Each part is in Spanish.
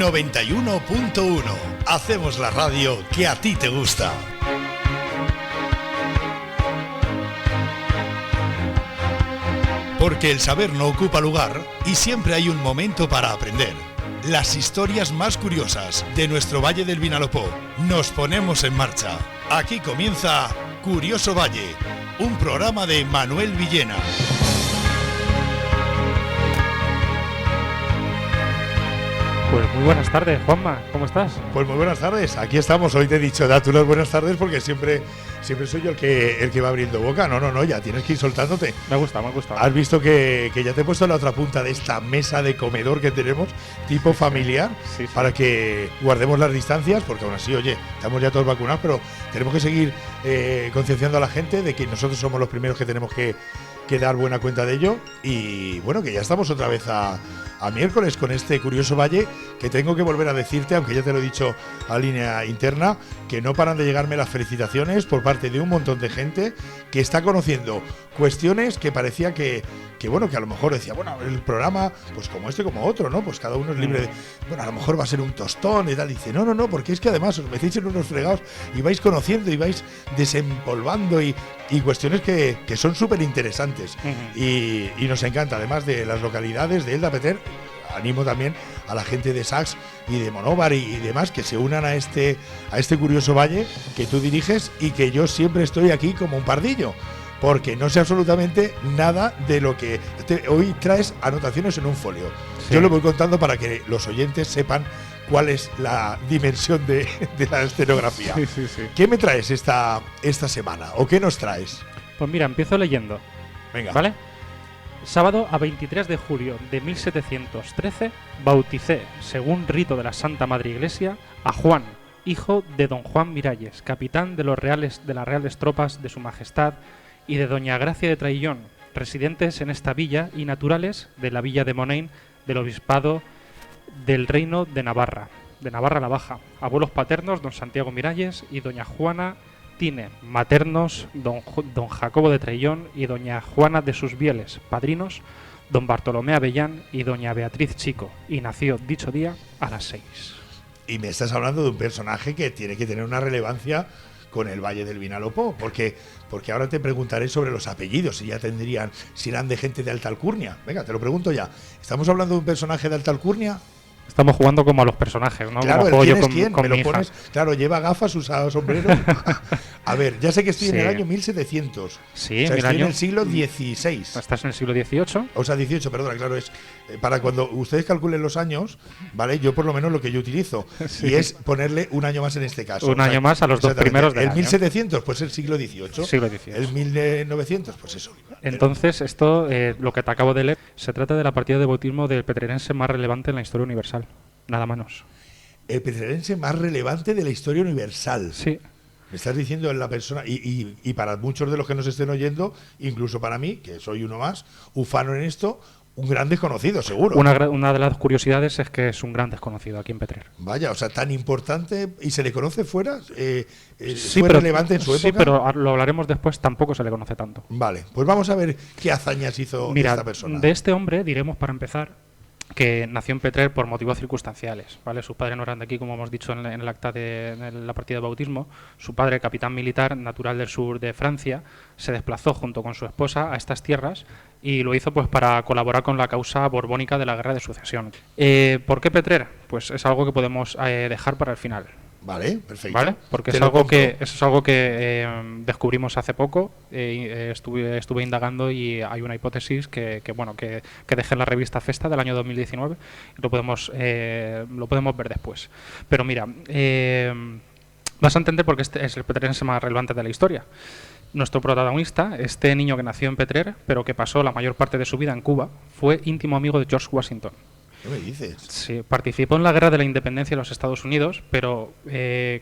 91.1. Hacemos la radio que a ti te gusta. Porque el saber no ocupa lugar y siempre hay un momento para aprender. Las historias más curiosas de nuestro Valle del Vinalopó. Nos ponemos en marcha. Aquí comienza Curioso Valle, un programa de Manuel Villena. Pues muy buenas tardes, Juanma, ¿cómo estás? Pues muy buenas tardes, aquí estamos. Hoy te he dicho, da tú las buenas tardes porque siempre soy yo el que va abriendo boca. No, ya tienes que ir soltándote. Me gusta. Has visto que ya te he puesto en la otra punta de esta mesa de comedor que tenemos, tipo familiar, sí. Para que guardemos las distancias, porque aún así, oye, estamos ya todos vacunados, pero tenemos que seguir concienciando a la gente de que nosotros somos los primeros que tenemos que dar buena cuenta de ello. Y bueno, que ya estamos otra vez a miércoles con este Curioso Valle, que tengo que volver a decirte, aunque ya te lo he dicho a línea interna, que no paran de llegarme las felicitaciones por parte de un montón de gente que está conociendo cuestiones que parecía que a lo mejor decía, bueno, el programa, pues como este como otro, ¿no? Pues cada uno es libre de, bueno, a lo mejor va a ser un tostón y tal. Y dice, no, porque es que además os metéis en unos fregados y vais conociendo y vais desempolvando y cuestiones que son súper interesantes. Y nos encanta, además de las localidades de Elda Petrer. Animo también a la gente de Sax y de Monóvar y demás que se unan a este Curioso Valle que tú diriges y que yo siempre estoy aquí como un pardillo, porque no sé absolutamente nada de lo que hoy traes anotaciones en un folio. Sí. Yo lo voy contando para que los oyentes sepan cuál es la dimensión de la escenografía. Sí. ¿Qué me traes esta semana o qué nos traes? Pues mira, empiezo leyendo. Venga. ¿Vale? Sábado a 23 de julio de 1713 bauticé, según rito de la Santa Madre Iglesia, a Juan, hijo de don Juan Miralles, capitán de las reales tropas de su majestad y de doña Gracia de Traillón, residentes en esta villa y naturales de la villa de Monain del obispado del reino de Navarra la Baja. Abuelos paternos don Santiago Miralles y doña Juana Tine, maternos don Jacobo de Traillón y doña Juana de Susbieles, padrinos don Bartolomé Avellán y doña Beatriz Chico, y nació dicho día a las 6. Y me estás hablando de un personaje que tiene que tener una relevancia con el Valle del Vinalopó, porque ahora te preguntaré sobre los apellidos, si eran de gente de alta alcurnia. Venga, te lo pregunto ya. ¿Estamos hablando de un personaje de alta alcurnia? Estamos jugando como a los personajes, ¿no? Claro, como ¿quién es quién? Con me lo mi pones. hija. Claro, lleva gafas, usa sombrero. A ver, ya sé que estoy en el año 1700. Sí, o sea, estoy en el siglo XVI. Estás en el siglo XVIII. O sea, 18, perdona, claro, es para cuando ustedes calculen los años, ¿vale? Yo por lo menos lo que yo utilizo, sí. Y es ponerle un año más en este caso. Un año más a los dos primeros del año. El 1700, pues el siglo XVIII. Siglo XVIII. El 1900, pues eso. Entonces, esto, lo que te acabo de leer, se trata de la partida de bautismo del petrerense más relevante en la historia universal. Nada menos. El petrerense más relevante de la historia universal. Sí. Me estás diciendo en la persona, y para muchos de los que nos estén oyendo, incluso para mí, que soy uno más, ufano en esto, un gran desconocido, seguro. Una de las curiosidades es que es un gran desconocido aquí en Petrer. Vaya, o sea, tan importante, ¿y se le conoce fuera? Sí, ¿Fue relevante en su época? Sí, pero lo hablaremos después, tampoco se le conoce tanto. Vale, pues vamos a ver qué hazañas hizo esta persona. De este hombre diremos, para empezar, que nació en Petrer por motivos circunstanciales, ¿vale? Sus padres no eran de aquí, como hemos dicho en el acta en la partida de bautismo. Su padre, capitán militar, natural del sur de Francia, se desplazó junto con su esposa a estas tierras y lo hizo pues para colaborar con la causa borbónica de la Guerra de Sucesión. ¿Por qué Petrer? Pues es algo que podemos dejar para el final. Vale, perfecto. ¿Vale? Porque eso es algo que descubrimos hace poco. Estuve indagando y hay una hipótesis que dejé en la revista Festa del año 2019 y lo podemos ver después. Pero mira, vas a entender por qué este es el petrerense más relevante de la historia. Nuestro protagonista, este niño que nació en Petrer, pero que pasó la mayor parte de su vida en Cuba, fue íntimo amigo de George Washington. ¿Qué me dices? Sí, participó en la Guerra de la Independencia de los Estados Unidos, pero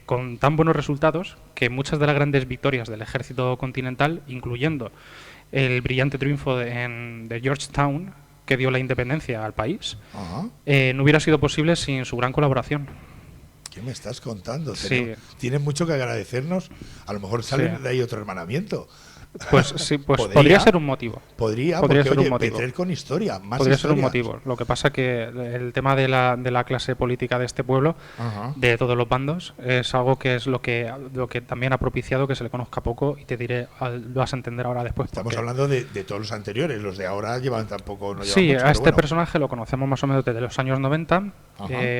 con tan buenos resultados que muchas de las grandes victorias del ejército continental, incluyendo el brillante triunfo de Georgetown, que dio la independencia al país, no hubiera sido posible sin su gran colaboración. ¿Qué me estás contando? Sí. Tienes mucho que agradecernos. A lo mejor sale de ahí otro hermanamiento. Pues sí, pues podría ser un motivo. Podría ser porque, un motivo. Petrer con historia, más podría historia. ser un motivo. Lo que pasa que el tema de la clase política de este pueblo, de todos los bandos, es algo que es lo que también ha propiciado que se le conozca poco, y te diré, lo vas a entender ahora después. Estamos hablando de todos los anteriores, los de ahora llevan tampoco. No llevan sí, mucho, a este bueno. personaje lo conocemos más o menos desde los años 90.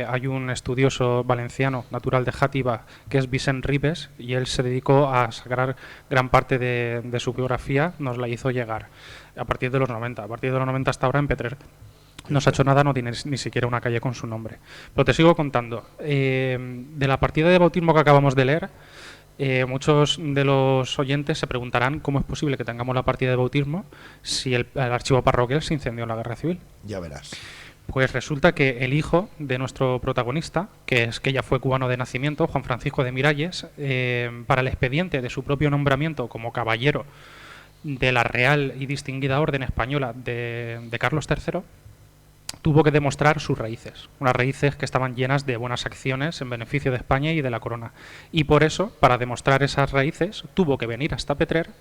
Hay un estudioso valenciano, natural de Játiva, que es Vicent Ribes, y él se dedicó a sacar gran parte de su biografía, nos la hizo llegar a partir de los 90. A partir de los 90 hasta ahora en Petrer no se ha hecho nada, no tiene ni siquiera una calle con su nombre. Pero te sigo contando. De la partida de bautismo que acabamos de leer, muchos de los oyentes se preguntarán cómo es posible que tengamos la partida de bautismo si el archivo parroquial se incendió en la Guerra Civil. Ya verás. Pues resulta que el hijo de nuestro protagonista, que ya fue cubano de nacimiento, Juan Francisco de Miralles, para el expediente de su propio nombramiento como caballero de la Real y Distinguida Orden Española de Carlos III, tuvo que demostrar sus raíces, unas raíces que estaban llenas de buenas acciones en beneficio de España y de la corona. Y por eso, para demostrar esas raíces, tuvo que venir hasta Petrer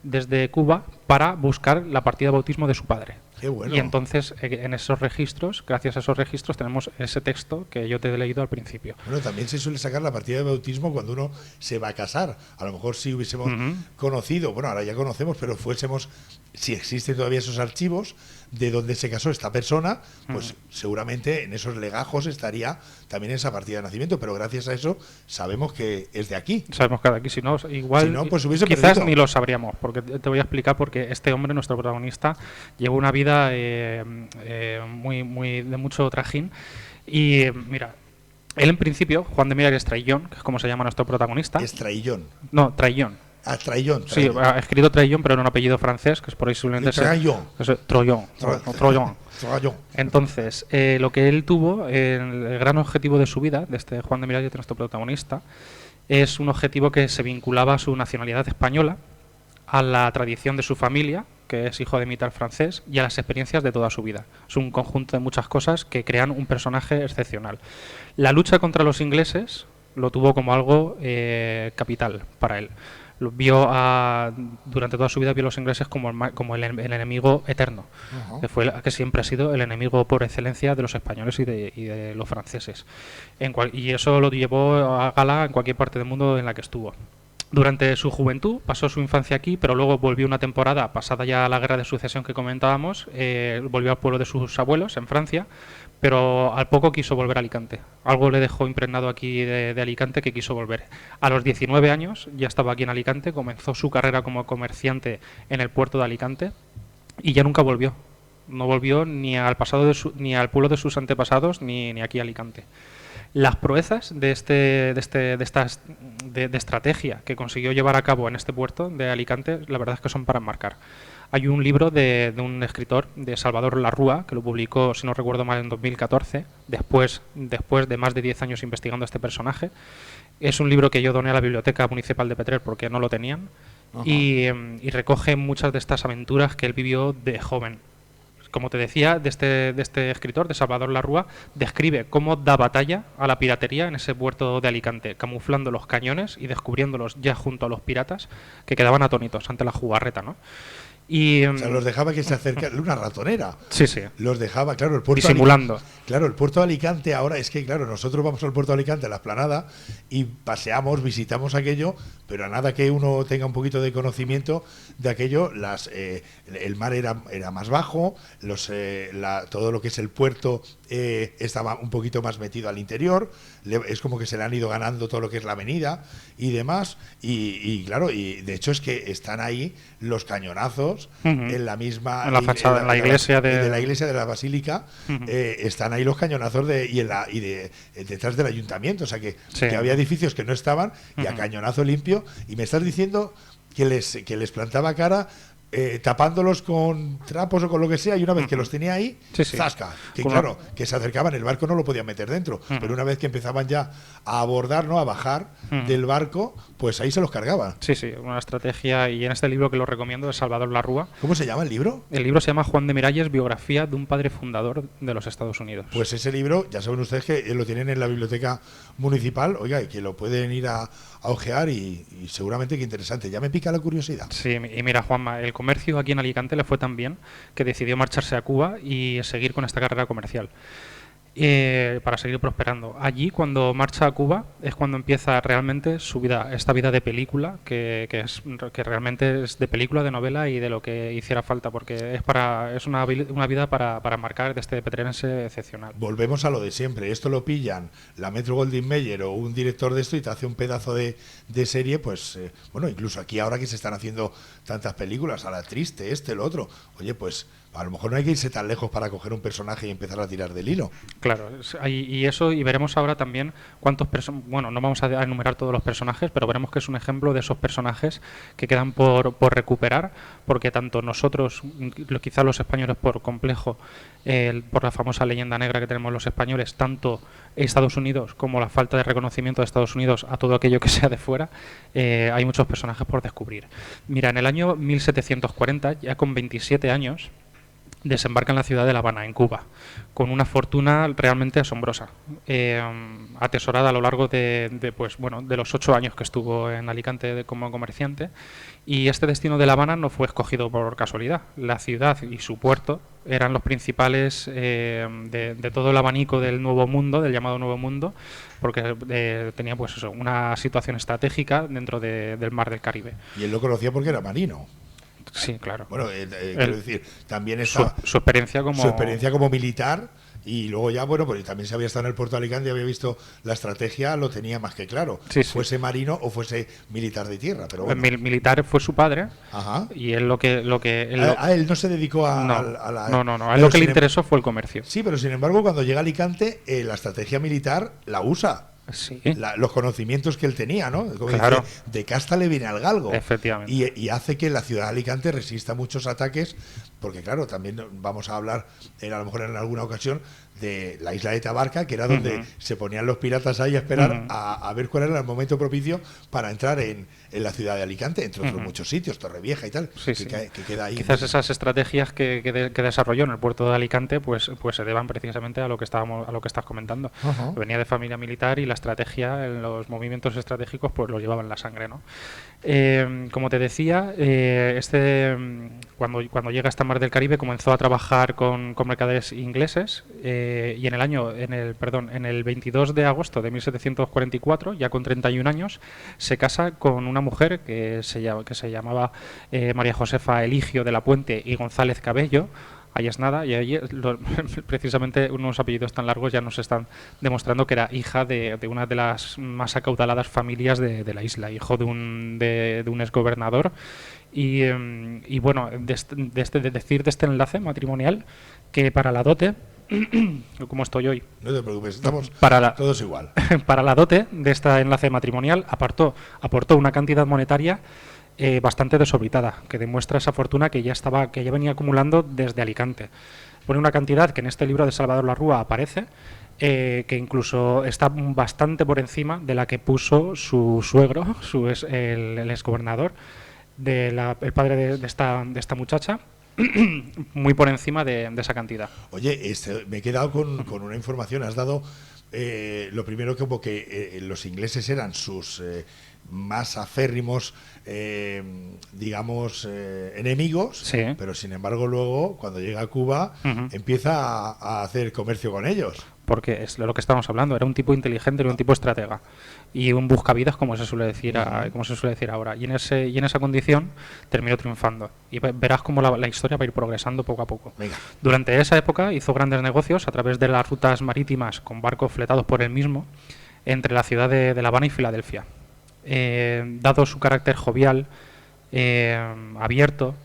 desde Cuba para buscar la partida de bautismo de su padre. Qué bueno. Y entonces, en esos registros, gracias a esos registros, tenemos ese texto que yo te he leído al principio. Bueno, también se suele sacar la partida de bautismo cuando uno se va a casar. A lo mejor si hubiésemos conocido, bueno, ahora ya conocemos, pero fuésemos, si existen todavía esos archivos de donde se casó esta persona, pues seguramente en esos legajos estaría también esa partida de nacimiento, pero gracias a eso sabemos que es de aquí. Sabemos que es de aquí, si no, igual si no, pues hubiese quizás perdido. Ni lo sabríamos, porque te voy a explicar porque este hombre, nuestro protagonista, llevó una vida muy de mucho trajín. Y mira, él en principio, Juan de Miralles Traillón, que es como se llama nuestro protagonista. Es Traillón. No, Traillón. Ah, Traillón. Sí, ha escrito Traillón, pero en un apellido francés, que es por ahí simplemente Traillón. Trollón. Traillón. Entonces, lo que él tuvo, el gran objetivo de su vida, de este Juan de Miralles, de nuestro protagonista, es un objetivo que se vinculaba a su nacionalidad española, a la tradición de su familia, que es hijo de militar francés, y a las experiencias de toda su vida. Es un conjunto de muchas cosas que crean un personaje excepcional. La lucha contra los ingleses lo tuvo como algo capital para él. Durante toda su vida vio a los ingleses como el enemigo eterno, que siempre ha sido el enemigo por excelencia de los españoles y de los franceses. Y eso lo llevó a gala en cualquier parte del mundo en la que estuvo. Durante su juventud pasó su infancia aquí, pero luego volvió una temporada, pasada ya la guerra de sucesión que comentábamos, volvió al pueblo de sus abuelos, en Francia, pero al poco quiso volver a Alicante. Algo le dejó impregnado aquí de Alicante que quiso volver. A los 19 años ya estaba aquí en Alicante, comenzó su carrera como comerciante en el puerto de Alicante y ya nunca volvió. No volvió ni al pasado ni al pueblo de sus antepasados ni aquí a Alicante. Las proezas de estrategia que consiguió llevar a cabo en este puerto de Alicante, la verdad es que son para enmarcar. Hay un libro de un escritor, de Salvador Larrúa, que lo publicó, si no recuerdo mal, en 2014, después de más de 10 años investigando a este personaje. Es un libro que yo doné a la Biblioteca Municipal de Petrer porque no lo tenían, y recoge muchas de estas aventuras que él vivió de joven. Como te decía, de este escritor, de Salvador Larrúa, describe cómo da batalla a la piratería en ese puerto de Alicante, camuflando los cañones y descubriéndolos ya junto a los piratas, que quedaban atónitos ante la jugarreta, ¿no? Y, o sea, los dejaba que se acercara, una ratonera. Sí, sí. Los dejaba, claro, el puerto disimulando. Claro, el puerto de Alicante ahora es que, claro, nosotros vamos al puerto de Alicante, a la Esplanada, y paseamos, visitamos aquello, pero a nada que uno tenga un poquito de conocimiento de aquello, el mar era más bajo, todo lo que es el puerto estaba un poquito más metido al interior, es como que se le han ido ganando todo lo que es la avenida y demás, y claro, y de hecho es que están ahí los cañonazos en la misma en la fachada, en la iglesia de la iglesia de la basílica, están ahí los cañonazos detrás del ayuntamiento, o sea que había edificios que no estaban y a cañonazo limpio, y me estás diciendo que les plantaba cara tapándolos con trapos o con lo que sea, y una vez que los tenía ahí, zasca, que claro, que se acercaban, el barco no lo podían meter dentro, pero una vez que empezaban ya a abordar, ¿no?, a bajar del barco, pues ahí se los cargaban. Sí, una estrategia, y en este libro que lo recomiendo es Salvador Larrúa. ¿Cómo se llama el libro? El libro se llama Juan de Miralles, biografía de un padre fundador de los Estados Unidos. Pues ese libro, ya saben ustedes que lo tienen en la biblioteca municipal, oiga, y que lo pueden ir a ojear y seguramente que interesante. Ya me pica la curiosidad. Sí, y mira, Juanma, el comercio aquí en Alicante le fue tan bien que decidió marcharse a Cuba y seguir con esta carrera comercial. Para seguir prosperando. Allí, cuando marcha a Cuba, es cuando empieza realmente su vida, esta vida de película, que realmente es de película, de novela y de lo que hiciera falta, porque es una vida para marcar de este petrense excepcional. Volvemos a lo de siempre. Esto lo pillan la Metro Goldwyn Mayer o un director de esto y te hace un pedazo de serie, pues bueno, incluso aquí ahora que se están haciendo tantas películas, a la triste, lo otro. Oye, pues a lo mejor no hay que irse tan lejos para coger un personaje y empezar a tirar del hilo. Claro, y veremos ahora también cuántos bueno, no vamos a enumerar todos los personajes, pero veremos que es un ejemplo de esos personajes que quedan por recuperar, porque tanto nosotros, quizá los españoles por complejo, por la famosa leyenda negra que tenemos los españoles, tanto Estados Unidos como la falta de reconocimiento de Estados Unidos a todo aquello que sea de fuera, hay muchos personajes por descubrir. Mira, en el año 1740, ya con 27 años, desembarca en la ciudad de La Habana, en Cuba, con una fortuna realmente asombrosa, atesorada a lo largo de los 8 años que estuvo en Alicante como comerciante. Y este destino de La Habana no fue escogido por casualidad. La ciudad y su puerto eran los principales de todo el abanico del Nuevo Mundo, del llamado Nuevo Mundo, porque tenía pues eso, una situación estratégica dentro del mar del Caribe. Y él lo conocía porque era marino. Sí, claro. Bueno, quiero decir, también está su experiencia como militar, y luego ya, bueno, pues también se había estado en el puerto de Alicante y había visto la estrategia, lo tenía más que claro. Sí. Fuese marino o fuese militar de tierra, pero bueno. Militar fue su padre. Ajá. Y él él no se dedicó a la... No. A él lo que le interesó fue el comercio. Sí, pero sin embargo, cuando llega a Alicante, la estrategia militar la usa. Sí. Los conocimientos que él tenía, ¿no? Como claro. Dice, de casta le viene al galgo. Efectivamente. Y hace que la ciudad de Alicante resista muchos ataques, porque claro, también vamos a hablar a lo mejor en alguna ocasión de la isla de Tabarca, que era donde se ponían los piratas ahí a esperar a ver cuál era el momento propicio para entrar en la ciudad de Alicante, entre otros muchos sitios, Torrevieja y tal, que queda ahí. Quizás esas estrategias que desarrolló en el puerto de Alicante pues se deban precisamente a lo que estás comentando. Venía de familia militar y la estrategia, los movimientos estratégicos pues los llevaba en la sangre, ¿no? Como te decía, cuando llega hasta Mar del Caribe comenzó a trabajar con mercaderes ingleses, y en el 22 de agosto de 1744, ya con 31 años, se casa con una mujer que se llamaba María Josefa Eligio de la Puente y González Cabello. Ahí es nada, y ahí precisamente unos apellidos tan largos ya nos están demostrando que era hija de una de las más acaudaladas familias de la isla, hijo de un exgobernador. Y bueno, de este enlace matrimonial, que para la dote, como estoy hoy. No te preocupes, estamos todos igual. Para la dote de este enlace matrimonial aportó una cantidad monetaria bastante desorbitada, que demuestra esa fortuna que ya venía acumulando desde Alicante. Pone una cantidad que en este libro de Salvador Larrúa aparece, que incluso está bastante por encima de la que puso su suegro, el exgobernador, el padre de esta muchacha. Muy por encima de esa cantidad. Oye, me he quedado con una información. Has dado lo primero, como que los ingleses eran sus más aférrimos, enemigos, sí. Pero sin embargo luego, cuando llega a Cuba, empieza a hacer comercio con ellos. Porque es lo que estamos hablando, era un tipo inteligente, era un tipo estratega y un buscavidas, como se suele decir ahora, y en esa condición terminó triunfando, y verás cómo la historia va a ir progresando poco a poco. Venga. Durante esa época hizo grandes negocios a través de las rutas marítimas con barcos fletados por él mismo entre la ciudad de La Habana y Filadelfia. Dado su carácter jovial, abierto,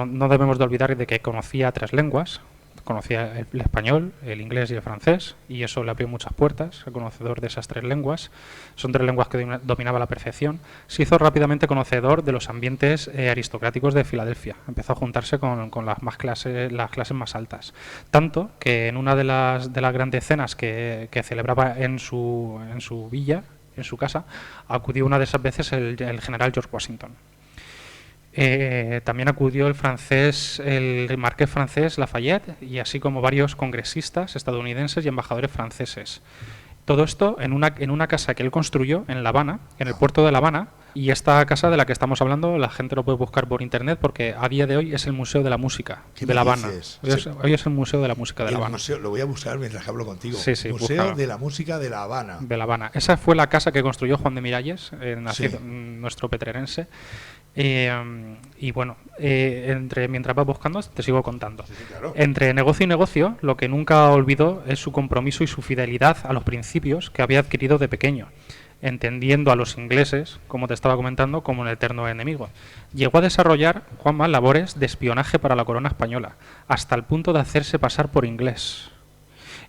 no debemos de olvidar de que conocía 3 lenguas, conocía el español, el inglés y el francés, y eso le abrió muchas puertas, el conocedor de esas 3 lenguas. Son 3 lenguas que dominaba a la perfección. Se hizo rápidamente conocedor de los ambientes aristocráticos de Filadelfia. Empezó a juntarse con las clases más altas. Tanto que en una de las grandes cenas que celebraba en su villa, en su casa, acudió una de esas veces el general George Washington. También acudió el marqués francés Lafayette, y así como varios congresistas estadounidenses y embajadores franceses. Todo esto en una casa que él construyó en La Habana, en el puerto de La Habana, y esta casa de la que estamos hablando la gente lo puede buscar por internet porque a día de hoy es el Museo de la Música de La Habana. Hoy es el Museo de la Música de La Habana. Museo, lo voy a buscar mientras hablo contigo. Sí, Museo búscalo. de la Música de La Habana. De La Habana. Esa fue la casa que construyó Juan de Miralles, Sí. nuestro petrerense. Y bueno, mientras vas buscando te sigo contando. Sí, claro. Entre negocio y negocio, lo que nunca olvidó es su compromiso y su fidelidad a los principios que había adquirido de pequeño, entendiendo a los ingleses, como te estaba comentando, como un eterno enemigo. Llegó a desarrollar, Juanma, labores de espionaje para la corona española, hasta el punto de hacerse pasar por inglés,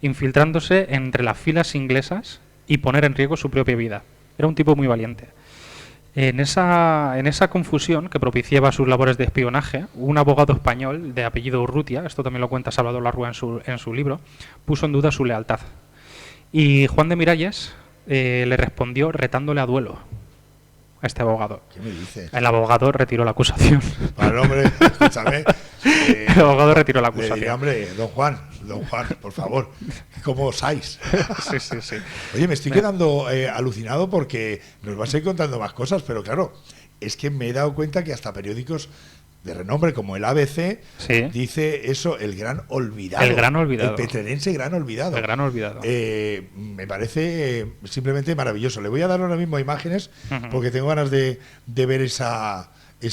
infiltrándose entre las filas inglesas y poner en riesgo su propia vida. Era un tipo muy valiente. En esa confusión que propiciaba sus labores de espionaje, un abogado español de apellido Urrutia, esto también lo cuenta Salvador Larrua en su libro, puso en duda su lealtad. Y Juan de Miralles le respondió retándole a duelo a este abogado. ¿Qué me dices? El abogado retiró la acusación. Vale, hombre, escúchame. El abogado retiró la Le diría, acusación. hombre, don Juan, por favor, ¿cómo osáis? Sí. Oye, me estoy quedando alucinado porque nos vas a ir contando más cosas, pero claro, es que me he dado cuenta que hasta periódicos de renombre como el ABC dice eso, el gran olvidado. El gran olvidado. El petrerense gran olvidado. El gran olvidado. Me parece simplemente maravilloso. Le voy a dar ahora mismo imágenes porque tengo ganas de ver esa y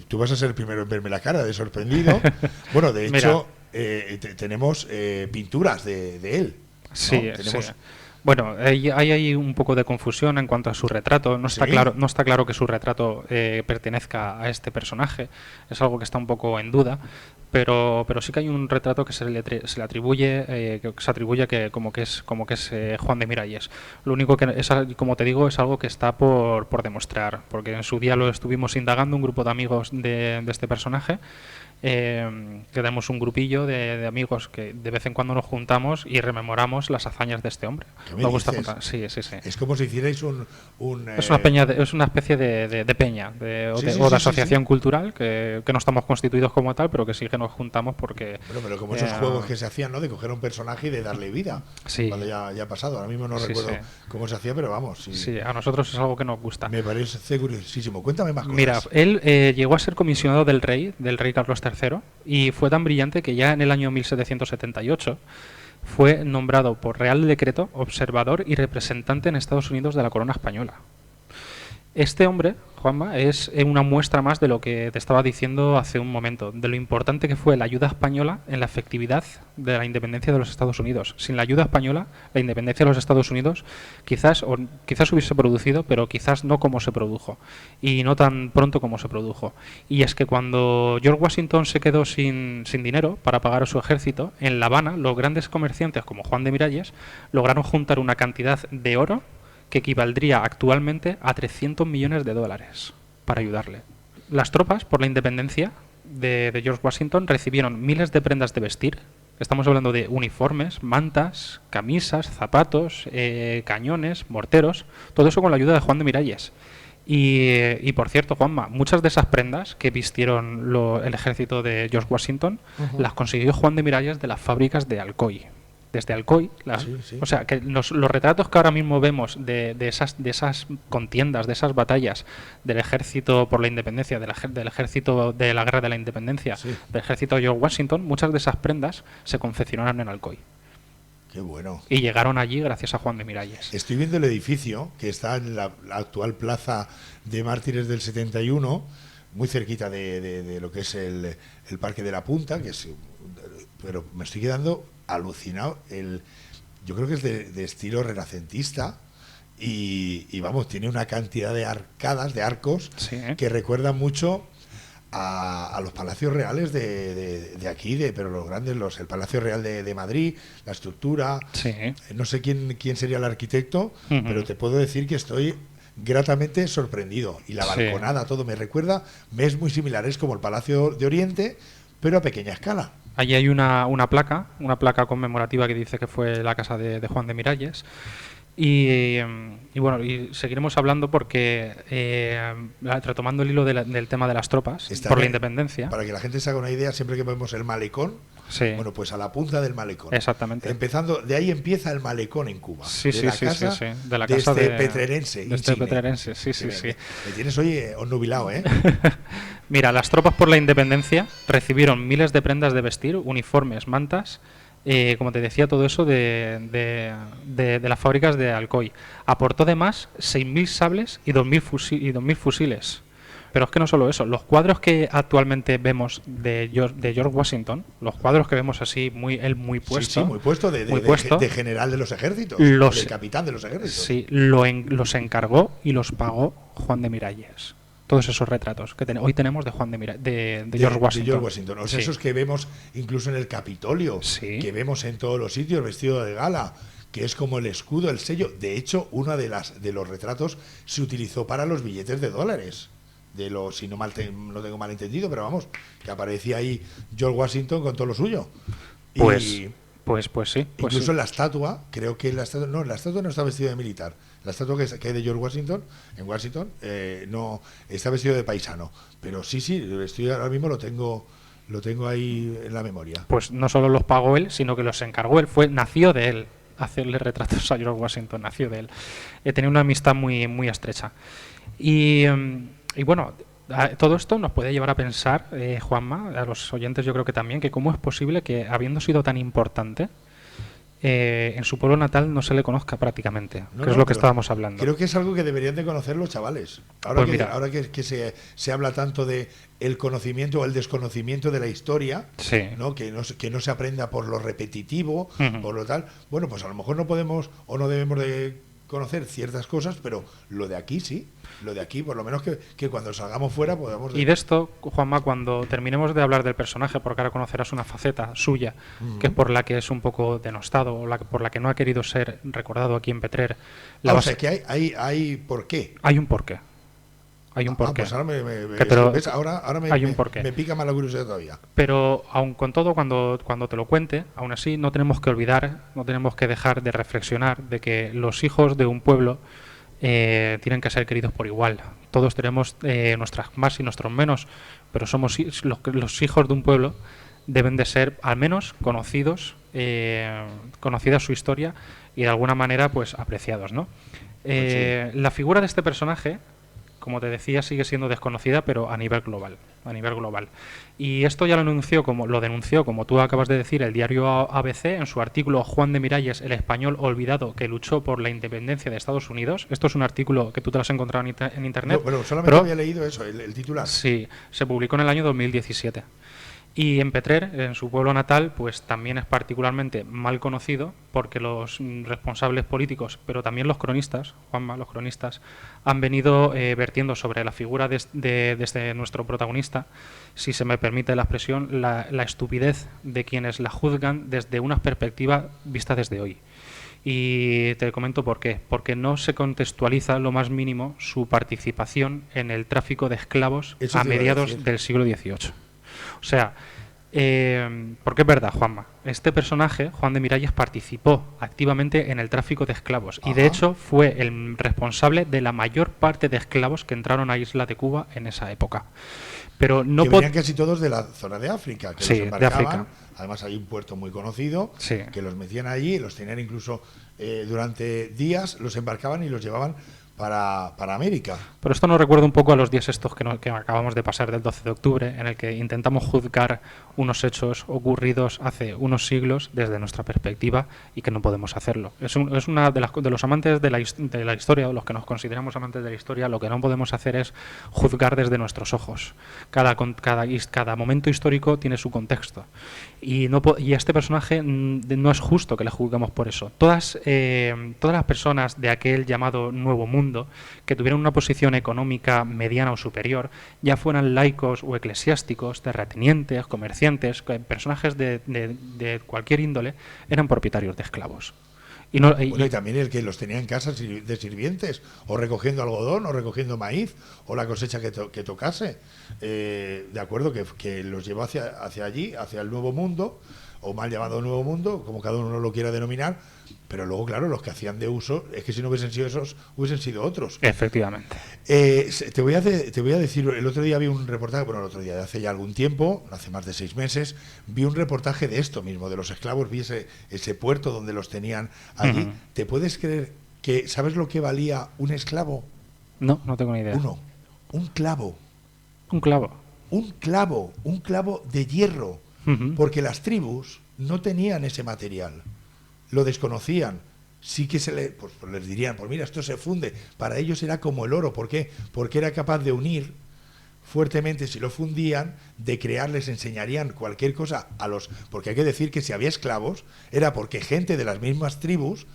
tú vas a ser el primero en verme la cara de sorprendido. Bueno, de hecho, tenemos pinturas de él, ¿no? Sí, tenemos. Sí. Bueno, hay un poco de confusión en cuanto a su retrato. No está claro que su retrato pertenezca a este personaje. Es algo que está un poco en duda. Pero sí que hay un retrato que se le atribuye, como que es Juan de Miralles. Lo único que es, como te digo, es algo que está por demostrar, porque en su día lo estuvimos indagando un grupo de amigos de este personaje. Que tenemos un grupillo de amigos que de vez en cuando nos juntamos y rememoramos las hazañas de este hombre. ¿Qué me Me gusta dices? contar. Sí. Es como si hicierais Es una especie de peña o de asociación cultural que no estamos constituidos como tal, pero que sí que nos juntamos porque... Bueno, pero como esos juegos que se hacían, ¿no? De coger a un personaje y de darle vida. Sí. Cuando ya ha pasado. Ahora mismo no recuerdo cómo se hacía, pero vamos. Sí, a nosotros es algo que nos gusta. Me parece curiosísimo. Cuéntame más cosas. Mira, él llegó a ser comisionado del rey Carlos III, y fue tan brillante que ya en el año 1778 fue nombrado por Real Decreto observador y representante en Estados Unidos de la corona española. Este hombre, Juanma, es una muestra más de lo que te estaba diciendo hace un momento, de lo importante que fue la ayuda española en la efectividad de la independencia de los Estados Unidos. Sin la ayuda española, la independencia de los Estados Unidos quizás hubiese producido, pero quizás no como se produjo, y no tan pronto como se produjo. Y es que cuando George Washington se quedó sin dinero para pagar a su ejército, en La Habana los grandes comerciantes como Juan de Miralles lograron juntar una cantidad de oro que equivaldría actualmente a 300 millones de dólares para ayudarle. Las tropas por la independencia de George Washington recibieron miles de prendas de vestir. Estamos hablando de uniformes, mantas, camisas, zapatos, cañones, morteros, todo eso con la ayuda de Juan de Miralles. Y por cierto, Juanma, muchas de esas prendas que vistieron el ejército de George Washington las consiguió Juan de Miralles de las fábricas de Alcoy. Desde Alcoy, o sea, que los retratos que ahora mismo vemos de esas contiendas, de esas batallas del ejército por la independencia, del ejército de la guerra de la independencia, del ejército de George Washington, muchas de esas prendas se confeccionaron en Alcoy. Qué bueno. Y llegaron allí gracias a Juan de Miralles. Estoy viendo el edificio que está en la actual plaza de Mártires del 71, muy cerquita de lo que es el Parque de la Punta, pero me estoy quedando alucinado. Yo creo que es de estilo renacentista y vamos, tiene una cantidad de arcadas, de arcos que recuerdan mucho a los palacios reales de aquí, pero los grandes, el Palacio Real de Madrid, la estructura. Sí. No sé quién sería el arquitecto, pero te puedo decir que estoy gratamente sorprendido. Y la balconada, todo me recuerda, me es muy similar, es como el Palacio de Oriente, pero a pequeña escala. Allí hay una placa conmemorativa que dice que fue la casa de Juan de Miralles. Y bueno, y seguiremos hablando porque, retomando el hilo del tema de las tropas por la independencia. Para que la gente se haga una idea, siempre que vemos el malecón, bueno, pues a la punta del malecón. Exactamente. Empezando, de ahí empieza el malecón en Cuba. Sí. De la casa de Petrerense. De este Petrerense, sí. Me tienes hoy onnubilado, ¿eh? Mira, las tropas por la independencia recibieron miles de prendas de vestir, uniformes, mantas. Como te decía, todo eso de las fábricas de Alcoy. Aportó además 6.000 sables y 2.000 fusiles. Pero es que no solo eso, los cuadros que actualmente vemos de George Washington, los cuadros que vemos así, muy puesto. Sí, muy puesto, de general de los ejércitos, de capitán de los ejércitos. Sí, los encargó y los pagó Juan de Miralles. Todos esos retratos que hoy tenemos de George Washington. De George Washington. O sea, esos que vemos incluso en el Capitolio, que vemos en todos los sitios vestido de gala, que es como el escudo, el sello. De hecho, uno de los retratos se utilizó para los billetes de dólares. Si no tengo mal entendido, pero vamos, que aparecía ahí George Washington con todo lo suyo. Pues sí. Incluso en la estatua, creo que la estatua no está vestida de militar. La estatua que hay de George Washington, en Washington, no está vestido de paisano. Pero sí, ahora mismo lo tengo ahí en la memoria. Pues no solo los pagó él, sino que los encargó él. Nació de él hacerle retratos a George Washington, nació de él. Tenía una amistad muy, muy estrecha. Y bueno, todo esto nos puede llevar a pensar, Juanma, a los oyentes yo creo que también, que cómo es posible que, habiendo sido tan importante, en su pueblo natal no se le conozca prácticamente, que es lo que estábamos hablando. Creo que es algo que deberían de conocer los chavales. Ahora que se habla tanto de el conocimiento o el desconocimiento de la historia, ¿no? Que no se aprenda por lo repetitivo, por lo tal. Bueno, pues a lo mejor no podemos o no debemos de conocer ciertas cosas, pero lo de aquí sí. Lo de aquí, por lo menos que cuando salgamos fuera podamos... Y de esto, Juanma, cuando terminemos de hablar del personaje, porque ahora conocerás una faceta suya, que es por la que es un poco denostado, o por la que no ha querido ser recordado aquí en Petrer. O sea, que hay por qué. Hay un porqué. Hay un porqué. Pues ahora me pica más la curiosidad todavía. Pero aun con todo, cuando te lo cuente, aún así no tenemos que olvidar, no tenemos que dejar de reflexionar de que los hijos de un pueblo tienen que ser queridos por igual. Todos tenemos nuestras más y nuestros menos, pero somos los hijos de un pueblo, deben de ser al menos conocidos, conocida su historia y de alguna manera pues apreciados, ¿no? La figura de este personaje, como te decía, sigue siendo desconocida, pero a nivel global. Y esto ya lo denunció, como tú acabas de decir, el diario ABC en su artículo Juan de Miralles, el español olvidado que luchó por la independencia de Estados Unidos. Esto es un artículo que tú te lo has encontrado en internet. No, bueno, solamente había leído eso, el titular. Sí, se publicó en el año 2017. Y en Petrer, en su pueblo natal, pues también es particularmente mal conocido porque los responsables políticos, pero también los cronistas, Juanma, los cronistas, han venido vertiendo sobre la figura de nuestro protagonista, si se me permite la expresión, la estupidez de quienes la juzgan desde una perspectiva vista desde hoy. Y te comento por qué. Porque no se contextualiza lo más mínimo su participación en el tráfico de esclavos a mediados del siglo XVIII. O sea, porque es verdad, Juanma, este personaje, Juan de Miralles, participó activamente en el tráfico de esclavos. Y de hecho fue el responsable de la mayor parte de esclavos que entraron a Isla de Cuba en esa época. Pero no venían casi todos de la zona de África, que sí, los embarcaban. De África. Además hay un puerto muy conocido, sí, que los metían allí, los tenían incluso durante días, los embarcaban y los llevaban para América. Pero esto nos recuerda un poco a los días estos que acabamos de pasar del 12 de octubre, en el que intentamos juzgar unos hechos ocurridos hace unos siglos desde nuestra perspectiva y que no podemos hacerlo. Es una de los amantes de la historia, o los que nos consideramos amantes de la historia, lo que no podemos hacer es juzgar desde nuestros ojos. Cada momento histórico tiene su contexto. Y a este personaje no es justo que le juzguemos por eso. Todas las personas de aquel llamado Nuevo Mundo, mundo que tuvieran una posición económica mediana o superior, ya fueran laicos o eclesiásticos, terratenientes, comerciantes, personajes de cualquier índole, eran propietarios de esclavos. Y también el que los tenía en casa de sirvientes, o recogiendo algodón, o recogiendo maíz, o la cosecha que tocase. De acuerdo, que los llevó hacia allí, hacia el Nuevo Mundo, o mal llamado Nuevo Mundo, como cada uno lo quiera denominar, pero luego, claro, los que hacían de uso, es que si no hubiesen sido esos, hubiesen sido otros. Efectivamente. Te voy a decir, el otro día vi un reportaje, de hace ya algún tiempo, hace más de 6 meses, vi un reportaje de esto mismo, de los esclavos, vi ese puerto donde los tenían allí. Uh-huh. ¿Te puedes creer que, sabes lo que valía un esclavo? No tengo ni idea. Un clavo. Un clavo. Un clavo de hierro. Uh-huh. Porque las tribus no tenían ese material, lo desconocían. Sí que pues les dirían, pues mira, esto se funde. Para ellos era como el oro. ¿Por qué? Porque era capaz de unir fuertemente, si lo fundían, de crear, les enseñarían cualquier cosa porque hay que decir que si había esclavos, era porque gente de las mismas tribus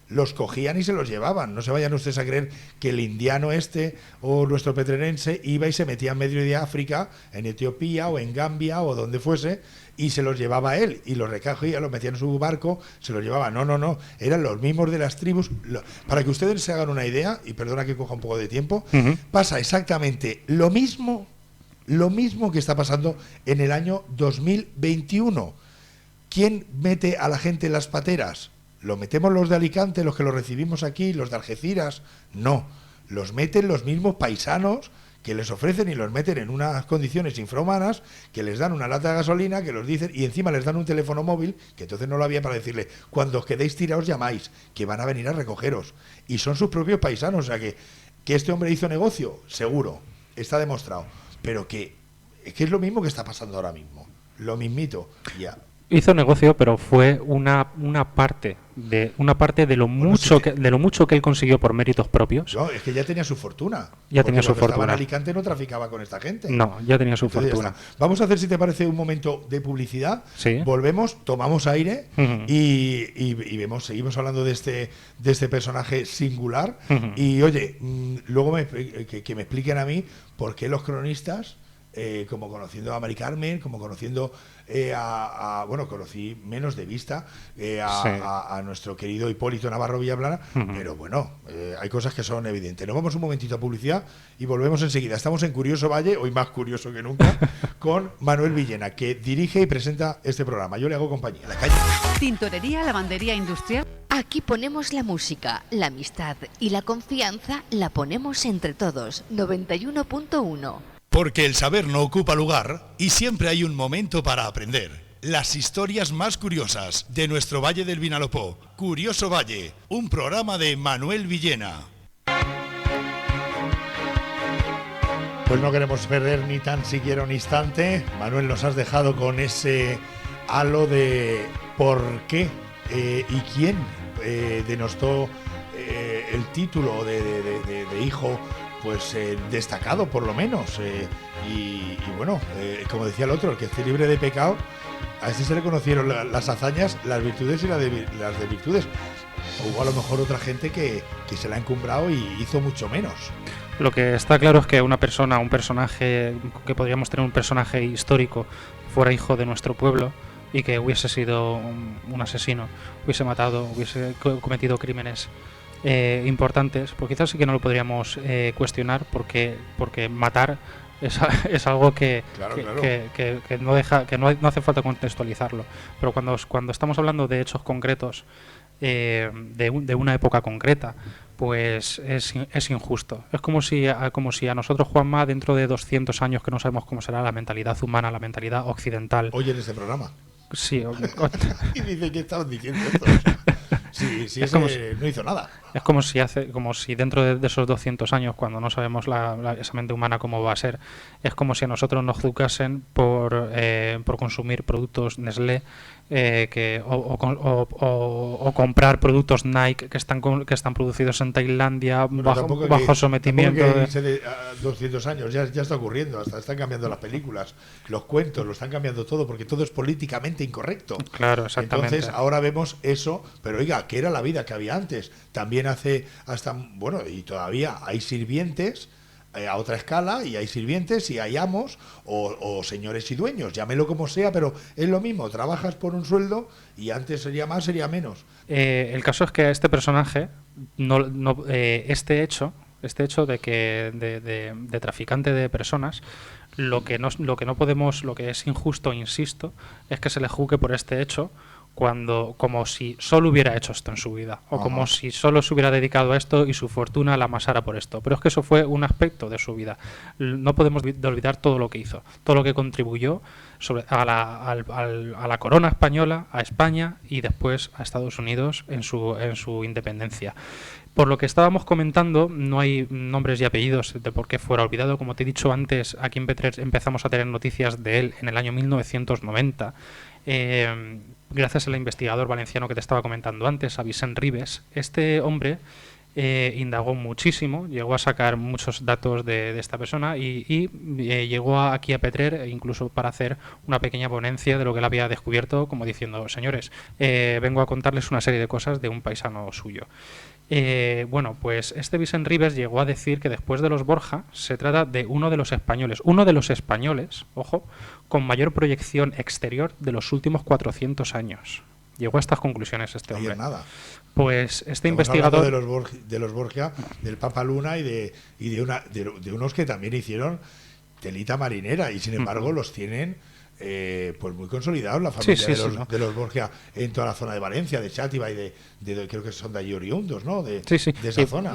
los cogían y se los llevaban. No se vayan ustedes a creer que el indiano o nuestro petrenense iba y se metía en medio de África, en Etiopía o en Gambia o donde fuese, y se los llevaba él, y los recogía, los metía en su barco, se los llevaba. No, eran los mismos de las tribus. Para que ustedes se hagan una idea, y perdona que coja un poco de tiempo, uh-huh. Pasa exactamente lo mismo que está pasando en el año 2021. ¿Quién mete a la gente en las pateras? ¿Lo metemos los de Alicante, los que los recibimos aquí, los de Algeciras? No, los meten los mismos paisanos que les ofrecen y los meten en unas condiciones infrahumanas, que les dan una lata de gasolina, que los dicen, y encima les dan un teléfono móvil, que entonces no lo había, para decirle, cuando os quedéis tirados llamáis, que van a venir a recogeros. Y son sus propios paisanos, o sea que este hombre hizo negocio, seguro, está demostrado, pero que es lo mismo que está pasando ahora mismo, lo mismito, ya. Hizo negocio, pero fue una parte de lo mucho que él consiguió por méritos propios. No, es que ya tenía su fortuna. Estaba en Alicante no traficaba con esta gente. No, ya tenía su fortuna. Vamos a hacer, si te parece, un momento de publicidad. Sí. Volvemos, tomamos aire, uh-huh. y seguimos hablando de este personaje singular. Uh-huh. Y oye, luego que me expliquen a mí por qué los cronistas, como conociendo a Mari Carmen, como conociendo conocí menos de vista a nuestro querido Hipólito Navarro Villaplana, uh-huh. Pero bueno, hay cosas que son evidentes. Nos vamos un momentito a publicidad y volvemos enseguida. Estamos en Curioso Valle, hoy más curioso que nunca, con Manuel Villena, que dirige y presenta este programa. Yo le hago compañía. La calle. Tintorería, lavandería industrial. Aquí ponemos la música, la amistad y la confianza la ponemos entre todos. 91.1. Porque el saber no ocupa lugar y siempre hay un momento para aprender. Las historias más curiosas de nuestro Valle del Vinalopó. Curioso Valle, un programa de Manuel Villena. Pues no queremos perder ni tan siquiera un instante. Manuel, nos has dejado con ese halo de por qué y quién denostó el título de hijo, pues destacado por lo menos, y bueno, como decía el otro, el que esté libre de pecado, a este se le conocieron las hazañas, las virtudes y las de virtudes. Hubo a lo mejor otra gente que se la ha encumbrado y hizo mucho menos. Lo que está claro es que un personaje, que podríamos tener un personaje histórico, fuera hijo de nuestro pueblo y que hubiese sido un asesino, hubiese matado, hubiese cometido crímenes importantes, pues quizás sí que no lo podríamos cuestionar, porque matar es algo que no hace falta contextualizarlo. Pero cuando estamos hablando de hechos concretos, de una época concreta, pues es injusto. Es como si a nosotros, Juanma, dentro de 200 años, que no sabemos cómo será la mentalidad humana, la mentalidad occidental. Oye, en este programa. Sí. Y dice que estaban diciendo esto. Sí, no hizo nada. Es como si dentro de esos 200 años, cuando no sabemos esa mente humana cómo va a ser, es como si a nosotros nos juzgasen por consumir productos Nestlé o comprar productos Nike que están producidos en Tailandia bajo sometimiento de 200 años, ya está ocurriendo, hasta están cambiando las películas, los cuentos, lo están cambiando todo, porque todo es políticamente incorrecto. Claro, exactamente. Entonces ahora vemos eso, pero oiga, ¿qué era la vida que había antes? También y todavía hay sirvientes a otra escala, y hay sirvientes y hay amos o señores y dueños, llámelo como sea, pero es lo mismo, trabajas por un sueldo y antes sería más, sería menos. El caso es que a este personaje, este hecho de traficante de personas, lo que no podemos, lo que es injusto, insisto, es que se le juzgue por este hecho como si solo hubiera hecho esto en su vida, o como si solo se hubiera dedicado a esto y su fortuna la amasara por esto. Pero es que eso fue un aspecto de su vida. No podemos olvidar todo lo que hizo, todo lo que contribuyó a la corona española, a España y después a Estados Unidos en su independencia. Por lo que estábamos comentando, no hay nombres y apellidos de por qué fuera olvidado. Como te he dicho antes, aquí en P3 empezamos a tener noticias de él en el año 1990. Gracias al investigador valenciano que te estaba comentando antes, a Vicent Ribes. Este hombre indagó muchísimo, llegó a sacar muchos datos de esta persona y llegó aquí a Petrer incluso para hacer una pequeña ponencia de lo que él había descubierto, como diciendo: señores, vengo a contarles una serie de cosas de un paisano suyo. Pues este Vicent Ribes llegó a decir que después de los Borja se trata de uno de los españoles, ojo, con mayor proyección exterior de los últimos 400 años. Llegó a estas conclusiones este hombre. Nada. Pues este Estamos investigador de los Borgia, del Papa Luna y de unos que también hicieron telita marinera, y sin embargo los tienen pues muy consolidados, la familia de los Borgia, en toda la zona de Valencia, de Xàtiva y de creo que son de allí oriundos, ¿no? De esa zona.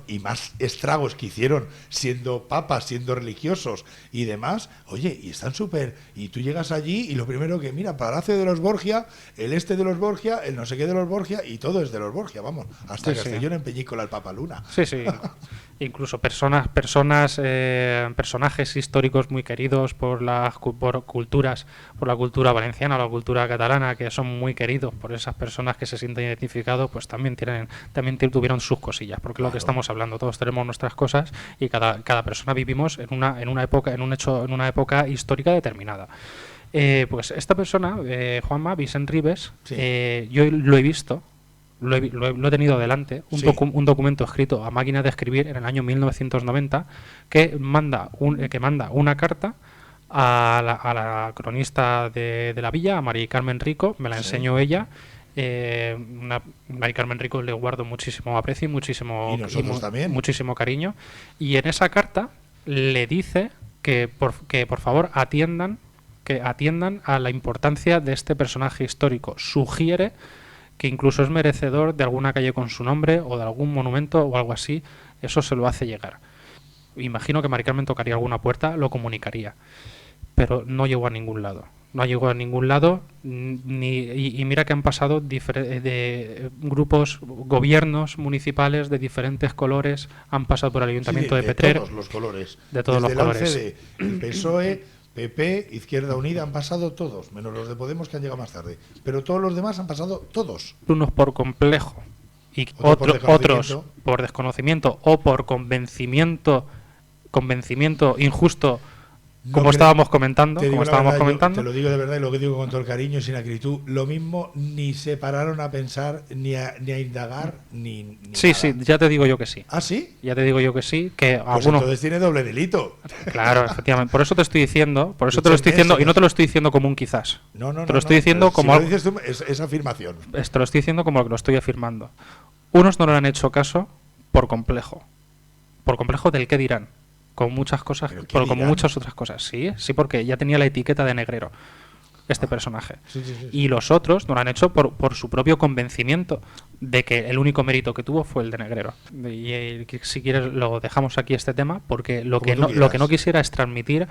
Y más estragos que hicieron siendo papas, siendo religiosos y demás. Oye, y están súper. Y tú llegas allí y lo primero que mira, Palacio de los Borgia, el de los Borgia, el no sé qué de los Borgia, y todo es de los Borgia, vamos, hasta Castellón en Peñícola, el Papa Luna. Sí. Incluso personajes históricos muy queridos por la cultura valenciana o la cultura catalana, que son muy queridos por esas personas que se sienten identificados, pues también tuvieron sus cosillas, porque lo que estamos hablando, todos tenemos nuestras cosas y cada persona vivimos en una época histórica determinada. Pues esta persona, Juanma, Vicent Ribes, yo lo he visto. Lo he tenido delante, un documento escrito a máquina de escribir en el año 1990 que manda una carta a la cronista de la villa, a Mari Carmen Rico. Me la enseñó ella. Mari Carmen Rico le guardo muchísimo aprecio y muchísimo cariño. Y en esa carta le dice que por favor atiendan a la importancia de este personaje histórico. Sugiere que incluso es merecedor de alguna calle con su nombre o de algún monumento o algo así. Eso se lo hace llegar. Imagino que Mari Carmen tocaría alguna puerta, lo comunicaría, pero no llegó a ningún lado. Y mira que han pasado de grupos, gobiernos municipales de diferentes colores, han pasado por el Ayuntamiento de Petrer. De todos los colores. De todos los colores. Desde el PSOE, PP, Izquierda Unida, han pasado todos, menos los de Podemos que han llegado más tarde. Pero todos los demás han pasado todos. Unos por complejo y otros por desconocimiento o por convencimiento injusto, como estábamos comentando. Te lo digo de verdad y lo que digo con todo el cariño y sin acritud. Lo mismo ni se pararon a pensar, ni a indagar, ni sí, nada. Sí, ya te digo yo que sí. ¿Ah, sí? Ya te digo yo que sí. Que pues entonces tiene doble delito. Claro, efectivamente. Por eso te estoy diciendo, y no te lo estoy diciendo como un quizás. No. Te lo estoy diciendo como si lo dices tú, es afirmación. Te lo estoy diciendo como lo estoy afirmando. Unos no le han hecho caso por complejo. Por complejo del qué dirán. Con muchas cosas, como muchas otras cosas. Sí, porque ya tenía la etiqueta de negrero este personaje. Sí. Y los otros no lo han hecho por su propio convencimiento de que el único mérito que tuvo fue el de negrero. Y si quieres lo dejamos aquí este tema, porque lo que no quisiera es transmitir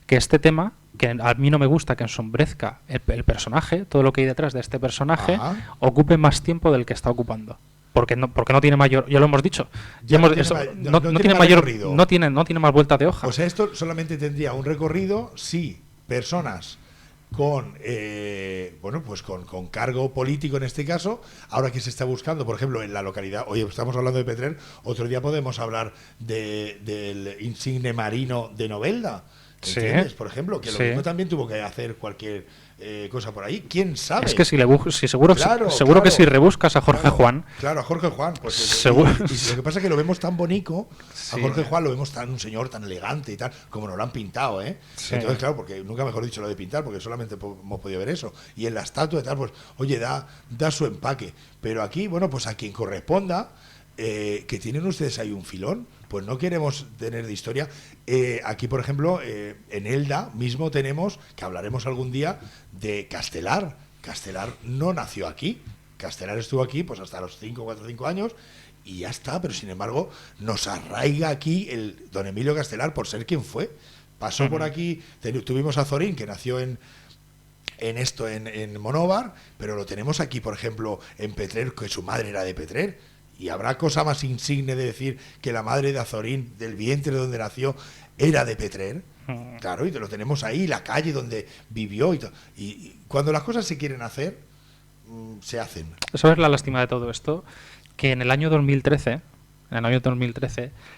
que este tema, que a mí no me gusta que ensombrezca el personaje, todo lo que hay detrás de este personaje, ocupe más tiempo del que está ocupando. Porque no tiene mayor, ya lo hemos dicho, no tiene más vuelta de hoja. O sea, esto solamente tendría un recorrido si personas con con cargo político en este caso, ahora que se está buscando, por ejemplo, en la localidad, hoy estamos hablando de Petrer, otro día podemos hablar del insigne marino de Novelda, ¿entiendes? Por ejemplo, que lo mismo también tuvo que hacer cualquier cosa por ahí, quién sabe. Es que seguro que si rebuscas a Jorge Juan. Claro, a Jorge Juan, pues seguro. Y lo que pasa es que lo vemos tan bonito, a Jorge Juan lo vemos un señor tan elegante y tal, como nos lo han pintado, ¿eh? Sí. Entonces, claro, porque nunca mejor dicho lo de pintar, porque solamente hemos podido ver eso. Y en la estatua y tal, pues, oye, da su empaque. Pero aquí, bueno, pues a quien corresponda, que tienen ustedes ahí un filón, pues no queremos tener de historia. Aquí, por ejemplo, en Elda mismo tenemos, que hablaremos algún día, de Castelar. Castelar no nació aquí. Castelar estuvo aquí pues hasta los 4 o 5 años y ya está, pero sin embargo nos arraiga aquí el don Emilio Castelar por ser quien fue. Pasó por aquí, tuvimos a Zorín, que nació en Monóvar, pero lo tenemos aquí, por ejemplo, en Petrer, que su madre era de Petrer. Y habrá cosa más insigne de decir que la madre de Azorín, del vientre de donde nació, era de Petrer. Claro, y lo tenemos ahí, la calle donde vivió. Y cuando las cosas se quieren hacer, se hacen. ¿Sabes la lástima de todo esto? Que en el año 2013,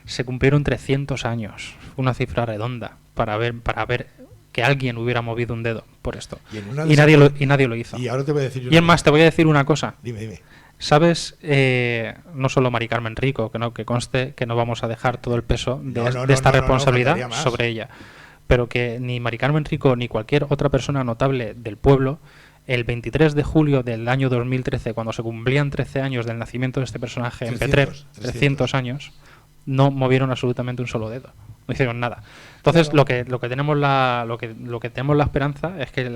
se cumplieron 300 años, una cifra redonda, para ver que alguien hubiera movido un dedo por esto. Y nadie lo hizo. Y ahora te voy a decir. Y es más, te voy a decir una cosa. Dime. ¿Sabes? No solo Mari Carmen Rico, que conste que no vamos a dejar todo el peso de esta responsabilidad sobre ella, pero que ni Mari Carmen Rico ni cualquier otra persona notable del pueblo, el 23 de julio del año 2013, cuando se cumplían 13 años del nacimiento de este personaje en Petrer, 300 años, no movieron absolutamente un solo dedo, no hicieron nada. Entonces, lo que tenemos la esperanza es que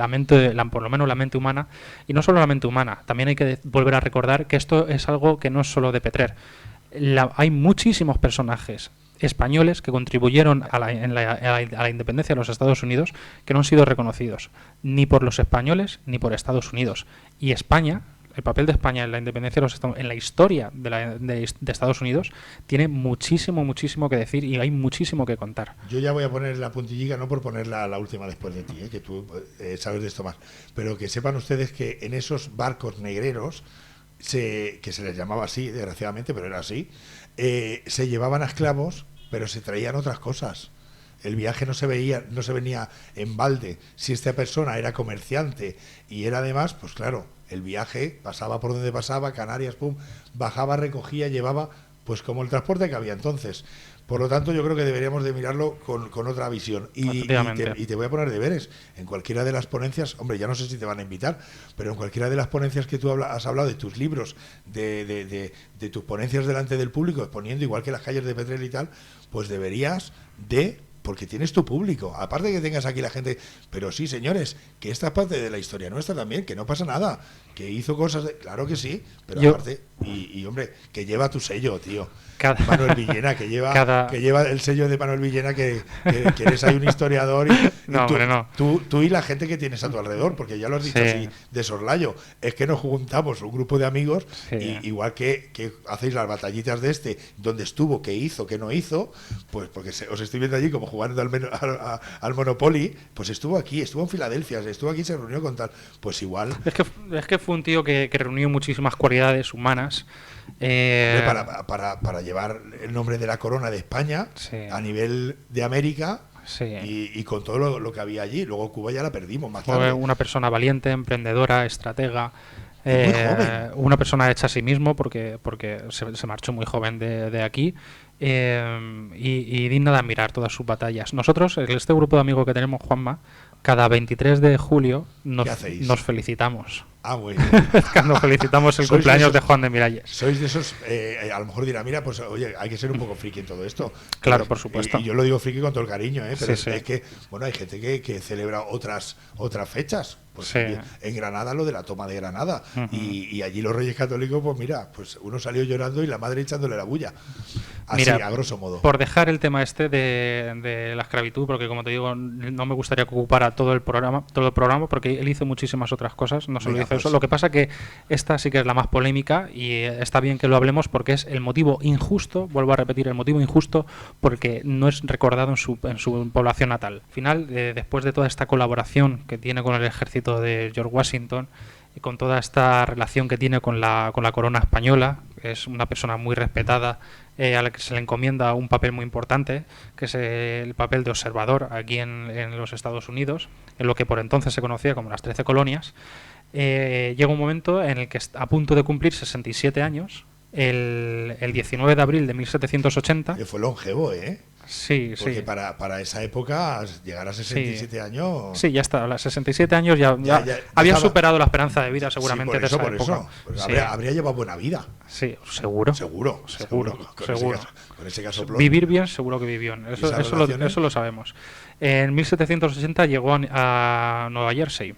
por lo menos la mente humana, y no solo la mente humana, también hay que volver a recordar que esto es algo que no es solo de Petrer. Hay muchísimos personajes españoles que contribuyeron a la independencia de los Estados Unidos que no han sido reconocidos ni por los españoles ni por Estados Unidos. Y España, el papel de España en la independencia de los Estados, en la historia de Estados Unidos, tiene muchísimo que decir y hay muchísimo que contar. Yo ya voy a poner la puntillita, no por ponerla la última después de ti, que tú sabes de esto más, pero que sepan ustedes que en esos barcos negreros, que se les llamaba así, desgraciadamente, pero era así, se llevaban a esclavos, pero se traían otras cosas. El viaje no se venía en balde. Si esta persona era comerciante y era además, pues claro, el viaje pasaba por donde pasaba, Canarias, pum, bajaba, recogía, llevaba, pues como el transporte que había entonces. Por lo tanto, yo creo que deberíamos de mirarlo con otra visión. Y te voy a poner deberes. En cualquiera de las ponencias, hombre, ya no sé si te van a invitar, pero en cualquiera de las ponencias que tú has hablado de tus libros, de tus ponencias delante del público, exponiendo igual que las calles de Petrer y tal, pues deberías porque tienes tu público, aparte de que tengas aquí la gente, pero sí, señores, que esta es parte de la historia nuestra también, que no pasa nada, que hizo cosas, claro que sí, pero aparte, y hombre, que lleva tu sello, tío. Manuel Villena, que lleva el sello de Manuel Villena, que eres ahí un historiador tú y la gente que tienes a tu alrededor, porque ya lo has dicho así de soslayo, es que nos juntamos un grupo de amigos, igual que hacéis las batallitas de donde estuvo, qué hizo, qué no hizo, pues porque os estoy viendo allí como jugando al Monopoly, pues estuvo aquí, estuvo en Filadelfia, estuvo aquí, se reunió con tal, pues igual. Es que fue un tío que reunió muchísimas cualidades humanas. Para llevar el nombre de la corona de España a nivel de América y con todo lo que había allí. Luego Cuba ya la perdimos más tarde. Fue una persona valiente, emprendedora, estratega, una persona hecha a sí mismo porque se marchó muy joven de aquí. Y digna de admirar todas sus batallas. Nosotros, este grupo de amigos que tenemos, Juanma, cada 23 de julio nos felicitamos. Ah, bueno. Cuando felicitamos el cumpleaños de Juan de Miralles. Sois de esos, a lo mejor dirá, mira, pues oye, hay que ser un poco friki en todo esto. Claro, por supuesto. Y yo lo digo friki con todo el cariño, pero es que, bueno, hay gente que celebra otras fechas. Pues en Granada lo de la toma de Granada. Y allí los Reyes Católicos, pues mira, pues uno salió llorando y la madre echándole la bulla. Así, mira, a grosso modo. Por dejar el tema de la esclavitud, porque como te digo, no me gustaría que ocupara todo el programa, porque él hizo muchísimas otras cosas, no solo hizo proceso. Lo que pasa que esta sí que es la más polémica y está bien que lo hablemos porque es el motivo injusto, vuelvo a repetir, el motivo injusto porque no es recordado en su población natal. Al final, después de toda esta colaboración que tiene con el ejército de George Washington y con toda esta relación que tiene con la corona española, es una persona muy respetada, a la que se le encomienda un papel muy importante, que es el papel de observador aquí en los Estados Unidos, en lo que por entonces se conocía como las 13 colonias. Llega un momento en el que está a punto de cumplir 67 años, el 19 de abril de 1780. Que fue longevo, ¿eh? Sí, porque sí. para esa época, llegar a 67 años... Sí, ya está. A los 67 años ya había superado la esperanza de vida seguramente de esa época. Pues habría llevado buena vida. Sí, seguro. Con ese caso vivir bien, seguro que vivió. Eso lo sabemos. En 1780 llegó a Nueva Jersey.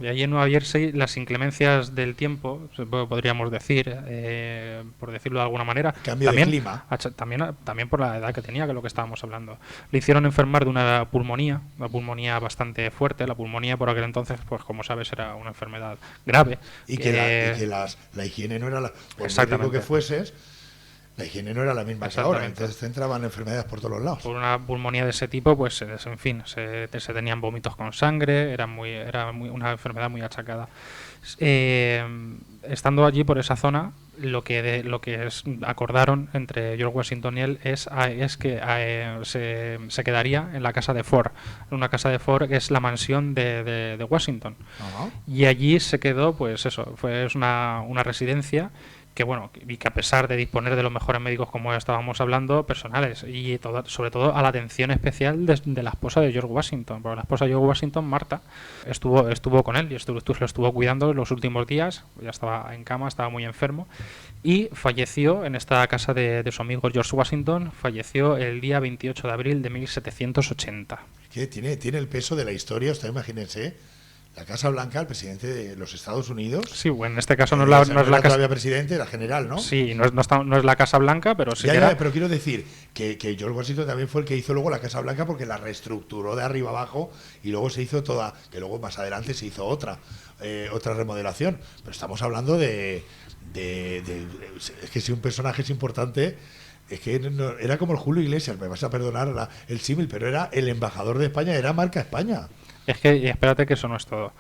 Y allí en Nueva Jersey las inclemencias del tiempo, podríamos decir, por decirlo de alguna manera, cambio de clima, también por la edad que tenía, que es lo que estábamos hablando, le hicieron enfermar de una pulmonía bastante fuerte. La pulmonía por aquel entonces, pues como sabes, era una enfermedad grave. Y que la higiene no era por médico que fueses. La higiene no era la misma que ahora, entonces te entraban enfermedades por todos los lados. Por una pulmonía de ese tipo, pues en fin, se tenían vómitos con sangre, era una enfermedad muy achacada. Estando allí por esa zona, lo que acordaron entre George Washington y él es que se quedaría en la casa de Ford. Una casa de Ford que es la mansión de Washington. Y allí se quedó, pues eso, fue una residencia que bueno, y que a pesar de disponer de los mejores médicos, como estábamos hablando, personales, y sobre todo a la atención especial de la esposa de George Washington, porque la esposa de George Washington, Marta, estuvo con él y lo estuvo cuidando los últimos días. Ya estaba en cama, estaba muy enfermo, y falleció en esta casa de su amigo George Washington. Falleció el día 28 de abril de 1780. Que tiene el peso de la historia, usted imagínense. La Casa Blanca, el presidente de los Estados Unidos. Sí, bueno, en este caso no es la casa. Todavía presidente, era general, ¿no? Sí, no es la Casa Blanca, pero sí. Pero quiero decir que George Washington también fue el que hizo luego la Casa Blanca, porque la reestructuró de arriba abajo y luego se hizo toda, que luego más adelante se hizo otra remodelación. Pero estamos hablando es que si un personaje es importante. Es que era como el Julio Iglesias, me vas a perdonar el símil, pero era el embajador de España, era marca España. Es que espérate, que eso no es todo.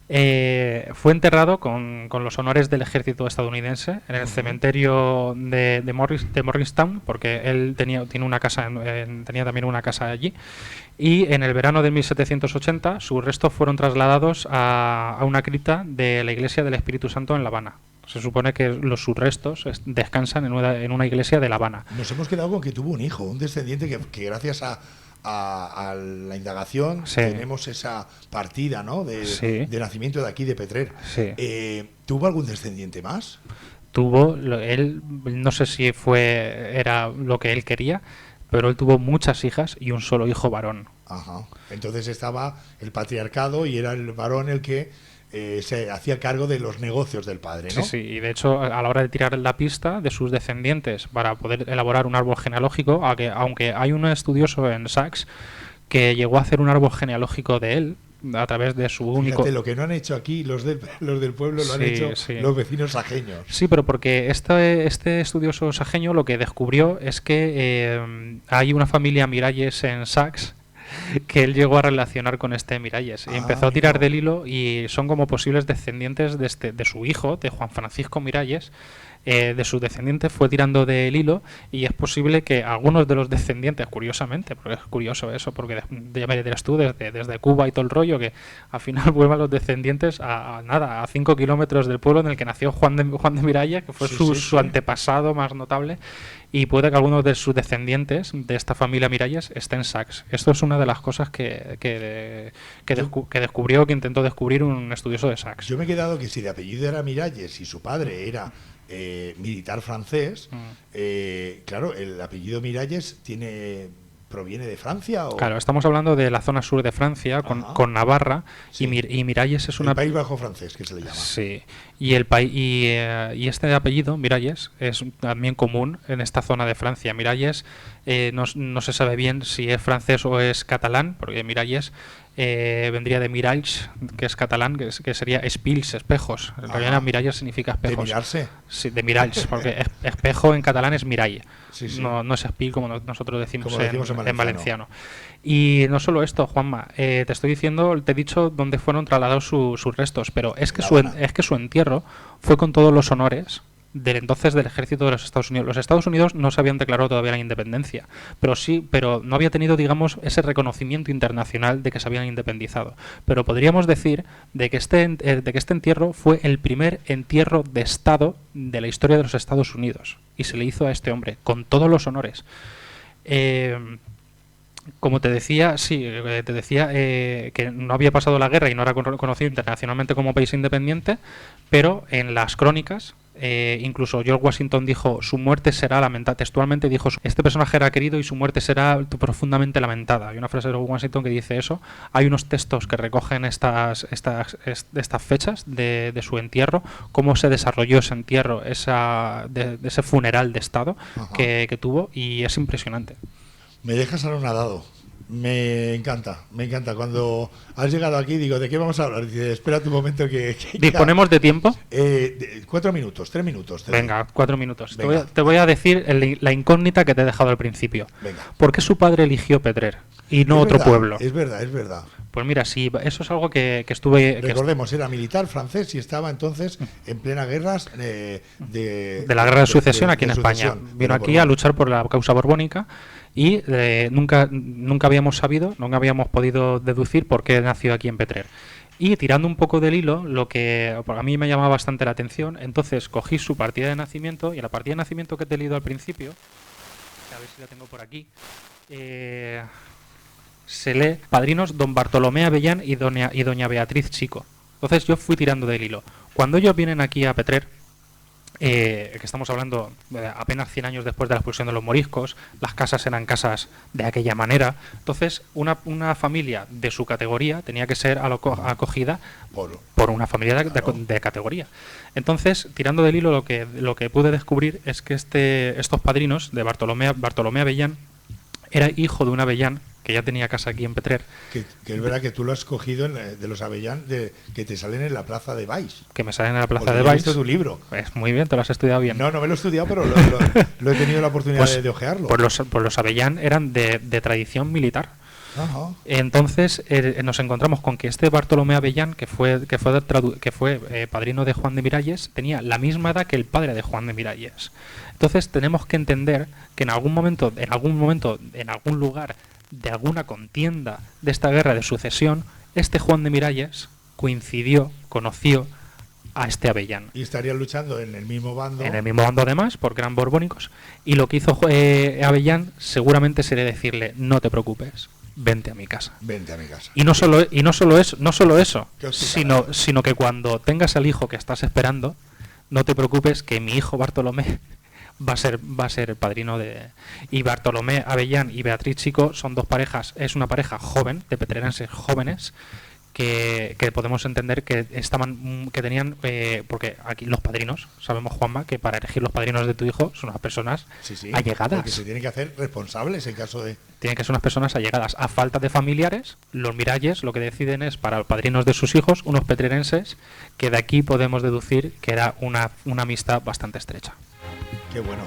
Fue enterrado con los honores del ejército estadounidense en el cementerio de Morristown, porque él tenía también una casa allí. Y en el verano de 1780 sus restos fueron trasladados a una cripta de la Iglesia del Espíritu Santo en La Habana. Se supone que sus restos descansan en una iglesia de La Habana. Nos hemos quedado con que tuvo un hijo, un descendiente que gracias a la indagación tenemos esa partida, ¿no? de nacimiento de aquí, de Petrer. ¿Tuvo algún descendiente más? Él, no sé si era lo que él quería, pero él tuvo muchas hijas y un solo hijo varón. Ajá. Entonces estaba el patriarcado y era el varón el que se hacía cargo de los negocios del padre, ¿no? Sí, y de hecho a la hora de tirar la pista de sus descendientes para poder elaborar un árbol genealógico, aunque hay un estudioso en Sachs que llegó a hacer un árbol genealógico de él a través de su único... Fíjate, lo que no han hecho aquí los del pueblo lo han hecho los vecinos sajeños. Sí, pero porque este estudioso sajeño lo que descubrió es que hay una familia Miralles en Sachs que él llegó a relacionar con este Miralles y empezó a tirar del hilo, y son como posibles descendientes de su hijo, de Juan Francisco Miralles. De sus descendientes fue tirando del hilo, y es posible que algunos de los descendientes, curiosamente, porque es curioso eso, porque ya me dirás tú, desde Cuba y todo el rollo, que al final vuelvan los descendientes a 5 kilómetros del pueblo en el que nació Juan de Miralles, que fue su antepasado más notable, y puede que algunos de sus descendientes de esta familia Miralles estén en Sachs. Esto es una de las cosas que descubrió, que intentó descubrir un estudioso de Sachs. Yo me he quedado que si de apellido era Miralles y su padre era militar francés, claro, el apellido Miralles proviene de Francia, ¿o? Claro, estamos hablando de la zona sur de Francia, con Navarra, y Miralles es el País Bajo francés, que se le llama. Sí, y este apellido, Miralles, es también común en esta zona de Francia. Miralles no se sabe bien si es francés o es catalán, porque Miralles vendría de miralls, que es catalán, que sería espills, espejos. En realidad miralles significa espejos. ¿De mirarse? Sí, de miralls, porque espejo en catalán es mirall. Sí, sí. No es espil como nosotros decimos, en valenciano. Y no solo esto, Juanma, te he dicho dónde fueron trasladados sus restos, pero es que su entierro fue con todos los honores del entonces del ejército de los Estados Unidos. Los Estados Unidos no se habían declarado todavía la independencia, pero no había tenido, digamos, ese reconocimiento internacional de que se habían independizado. Pero podríamos decir de que este entierro fue el primer entierro de Estado de la historia de los Estados Unidos, y se le hizo a este hombre con todos los honores. Como te decía, que no había pasado la guerra y no era reconocido internacionalmente como país independiente, pero en las crónicas, incluso George Washington dijo, su muerte será lamentada. Textualmente dijo, este personaje era querido y su muerte será profundamente lamentada. Hay una frase de George Washington que dice eso. Hay unos textos que recogen estas fechas de su entierro, cómo se desarrolló ese entierro, de ese funeral de Estado que tuvo, y es impresionante. Me dejas anonadado. Me encanta. Cuando has llegado aquí, digo, ¿de qué vamos a hablar? Dice, espérate un momento que ¿Disponemos de tiempo? 4 minutos, 3 minutos. Venga, 4 minutos. Venga. Te voy a decir la incógnita que te he dejado al principio. Venga. ¿Por qué su padre eligió Petrer y no otro pueblo? Es verdad. Pues mira, sí, eso es algo que estuve... Recordemos, era militar francés y estaba entonces en plena guerras de la guerra de sucesión aquí en España. Vino aquí a luchar por la causa borbónica. Y nunca habíamos podido deducir por qué nació aquí en Petrer. Y tirando un poco del hilo, porque a mí me llamaba bastante la atención, entonces cogí su partida de nacimiento, y en la partida de nacimiento que te he leído al principio, a ver si la tengo por aquí, se lee padrinos don Bartolomé Avellán y doña Beatriz Chico. Entonces yo fui tirando del hilo. Cuando ellos vienen aquí a Petrer, que estamos hablando apenas 100 años después de la expulsión de los moriscos, las casas eran casas de aquella manera, entonces una familia de su categoría tenía que ser acogida por una familia de categoría. Entonces, tirando del hilo, lo que pude descubrir es que estos padrinos de Bartolomé Avellán era hijo de un Avellán que ya tenía casa aquí en Petrer. Que es verdad que tú lo has cogido de los Avellán, que te salen en la plaza de Valls. Que me salen en la plaza de Valls. He visto tu libro. Pues muy bien, te lo has estudiado bien. No me lo he estudiado, pero lo he tenido la oportunidad de ojearlo. Pues los Avellán eran de tradición militar. Ajá. Entonces nos encontramos con que este Bartolomé Avellán, que fue padrino de Juan de Miralles, tenía la misma edad que el padre de Juan de Miralles. Entonces tenemos que entender que en algún momento, en algún lugar de alguna contienda de esta guerra de sucesión, este Juan de Miralles conoció a este Avellán. Y estarían luchando en el mismo bando. En el mismo bando, además, porque eran borbónicos. Y lo que hizo Avellán seguramente sería decirle, no te preocupes, vente a mi casa. Y no solo eso, sino que cuando tengas al hijo que estás esperando, no te preocupes, que mi hijo Bartolomé va a ser padrino de... Y Bartolomé Avellán y Beatriz Chico son dos parejas, es una pareja joven, de petrerenses jóvenes, que podemos entender que tenían, porque aquí los padrinos, sabemos, Juanma, que para elegir los padrinos de tu hijo son unas personas allegadas. Porque se tienen que hacer responsables en caso de... Tienen que ser unas personas allegadas. A falta de familiares, los Miralles lo que deciden es para los padrinos de sus hijos, unos petrerenses, que de aquí podemos deducir que era una amistad bastante estrecha. Qué bueno.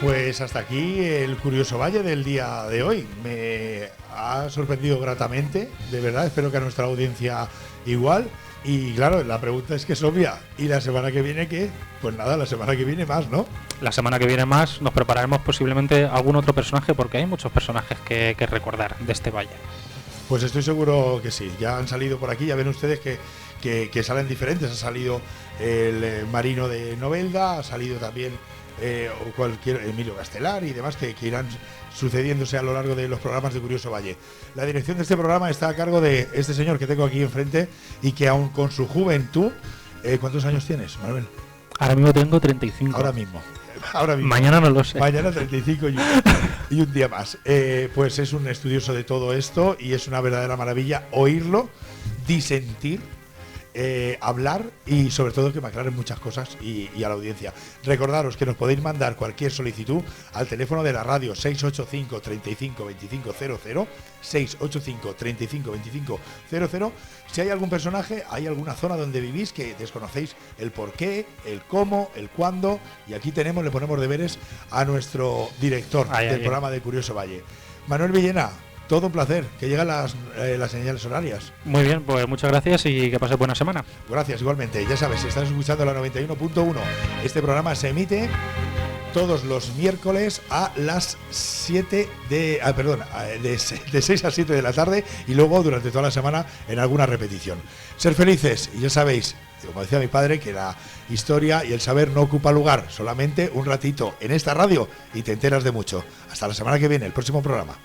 Pues hasta aquí el Curioso Valle del día de hoy. Me ha sorprendido gratamente, de verdad. Espero que a nuestra audiencia igual. Y claro, la pregunta es que es obvia. ¿Y la semana que viene qué? Pues nada, la semana que viene más, ¿no? La semana que viene más nos prepararemos posiblemente algún otro personaje, porque hay muchos personajes que recordar de este valle. Pues estoy seguro que sí. Ya han salido por aquí, ya ven ustedes que salen diferentes. Ha salido el marino de Novelda, ha salido también cualquier Emilio Castelar y demás que irán sucediéndose a lo largo de los programas de Curioso Valle. La dirección de este programa está a cargo de este señor que tengo aquí enfrente y que aún con su juventud... ¿Cuántos años tienes, Manuel? Ahora mismo tengo 35. Ahora mismo. Mañana no lo sé. Mañana 35 y un día más. Pues es un estudioso de todo esto y es una verdadera maravilla oírlo, disentir hablar y sobre todo que me aclaren muchas cosas y a la audiencia. Recordaros que nos podéis mandar cualquier solicitud al teléfono de la radio 685 35 25 00, 685 35 25 00. Si hay algún personaje, hay alguna zona donde vivís que desconocéis el por qué, el cómo, el cuándo, y aquí le ponemos deberes a nuestro director del programa de Curioso Valle. Manuel Villena, todo un placer, que llegan las señales horarias. Muy bien, pues muchas gracias y que pase buena semana. Gracias, igualmente. Ya sabes, si estás escuchando la 91.1, este programa se emite todos los miércoles a las 7 de 6 a 7 de la tarde y luego durante toda la semana en alguna repetición. Ser felices, y ya sabéis, como decía mi padre, que la historia y el saber no ocupa lugar, solamente un ratito en esta radio y te enteras de mucho. Hasta la semana que viene, el próximo programa.